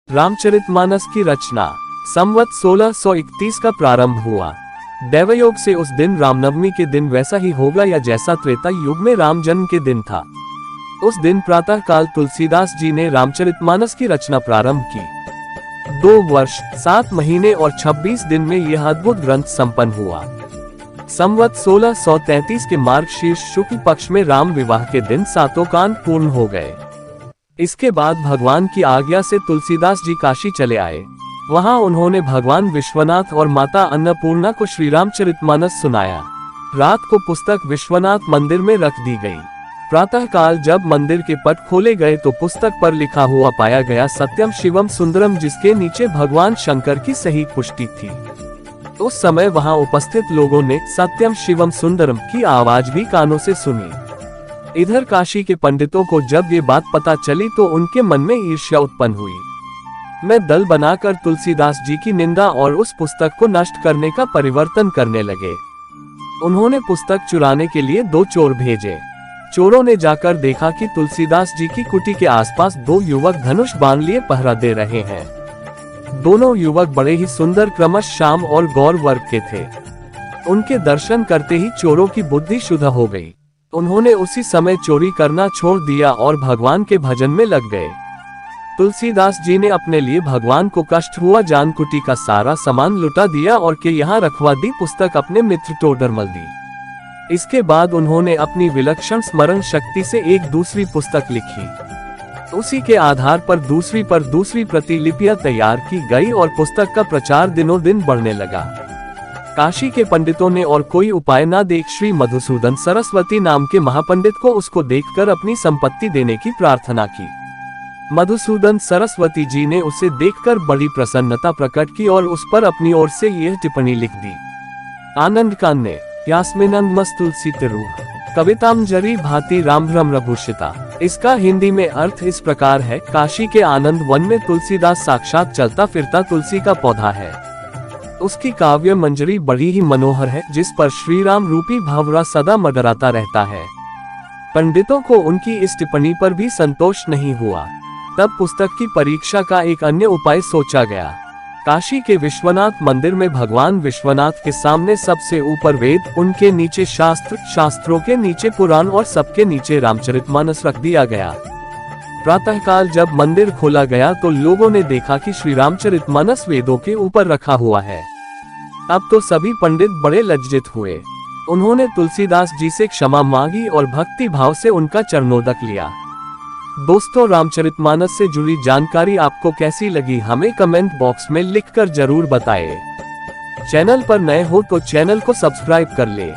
रामचरितमानस की रचना संवत 1631 का प्रारंभ हुआ। दैवयोग से उस दिन रामनवमी के दिन वैसा ही होगा या जैसा त्रेता युग में राम जन्म के दिन था। उस दिन प्रातः काल तुलसीदास जी ने रामचरितमानस की रचना प्रारंभ की। 2 वर्ष 7 महीने और 26 दिन में यह अद्भुत ग्रंथ संपन्न हुआ। संवत 1633 के मार्गशीर्ष शुक्ल पक्ष में राम विवाह के दिन 7 कांड पूर्ण हो गए। इसके बाद भगवान की आज्ञा से तुलसीदास जी काशी चले आए। वहां उन्होंने भगवान विश्वनाथ और माता अन्नपूर्णा को श्री रामचरितमानस सुनाया। रात को पुस्तक विश्वनाथ मंदिर में रख दी गई। प्रातः काल जब मंदिर के पट खोले गए तो पुस्तक पर लिखा हुआ पाया गया सत्यम शिवम सुंदरम, जिसके नीचे भगवान शंकर की सही पुष्टि थी। उस समय वहां उपस्थित लोगों ने सत्यम शिवम सुंदरम की आवाज भी कानों से सुनी। इधर काशी के पंडितों को जब ये बात पता चली तो उनके मन में ईर्ष्या उत्पन्न हुई। मैं दल बनाकर तुलसीदास जी की निंदा और उस पुस्तक को नष्ट करने का परिवर्तन करने लगे। उन्होंने पुस्तक चुराने के लिए 2 चोर भेजे। चोरों ने जाकर देखा कि तुलसीदास जी की कुटी के आसपास 2 युवक धनुष बाण लिए पहरा दे रहे हैं। दोनों युवक बड़े ही सुंदर, क्रमश श्याम और गौर वर्ग के थे। उनके दर्शन करते ही चोरों की बुद्धि शुद्ध हो गई। उन्होंने उसी समय चोरी करना छोड़ दिया और भगवान के भजन में लग गए। तुलसीदास जी ने अपने लिए भगवान को कष्ट हुआ जान कुटी का सारा सामान लुटा दिया और के यहाँ रखवा दी पुस्तक अपने मित्र टोडरमल दी। इसके बाद उन्होंने अपनी विलक्षण स्मरण शक्ति से एक दूसरी पुस्तक लिखी। उसी के आधार पर दूसरी प्रतिलिपियां तैयार की गई और पुस्तक का प्रचार दिनों दिन बढ़ने लगा। काशी के पंडितों ने और कोई उपाय न देख श्री मधुसूदन सरस्वती नाम के महापंडित को उसको देखकर अपनी संपत्ति देने की प्रार्थना की। मधुसूदन सरस्वती जी ने उसे देखकर बड़ी प्रसन्नता प्रकट की और उस पर अपनी ओर से यह टिप्पणी लिख दी। आनंद कान्ने यास्मिनंद मस्तुलसी तिरु कवितांजलि भांति राम भ्रम रघुषिता। इसका हिंदी में अर्थ इस प्रकार है, काशी के आनंद वन में तुलसीदास साक्षात चलता फिरता तुलसी का पौधा है। उसकी काव्य मंजरी बड़ी ही मनोहर है, जिस पर श्री राम रूपी भंवरा सदा मंडराता रहता है। पंडितों को उनकी इस टिप्पणी पर भी संतोष नहीं हुआ। तब पुस्तक की परीक्षा का एक अन्य उपाय सोचा गया। काशी के विश्वनाथ मंदिर में भगवान विश्वनाथ के सामने सबसे ऊपर वेद, उनके नीचे शास्त्र, शास्त्रों के नीचे पुराण और सबके नीचे रामचरितमानस रख दिया गया। प्रातःकाल जब मंदिर खोला गया तो लोगों ने देखा कि श्री रामचरितमानस वेदों के ऊपर रखा हुआ है। अब तो सभी पंडित बड़े लज्जित हुए। उन्होंने तुलसीदास जी से क्षमा मांगी और भक्ति भाव से उनका चरणोदक लिया। दोस्तों, रामचरितमानस से जुड़ी जानकारी आपको कैसी लगी हमें कमेंट बॉक्स में लिखकर जरूर बताएं। चैनल पर नए हो तो चैनल को सब्सक्राइब कर ले।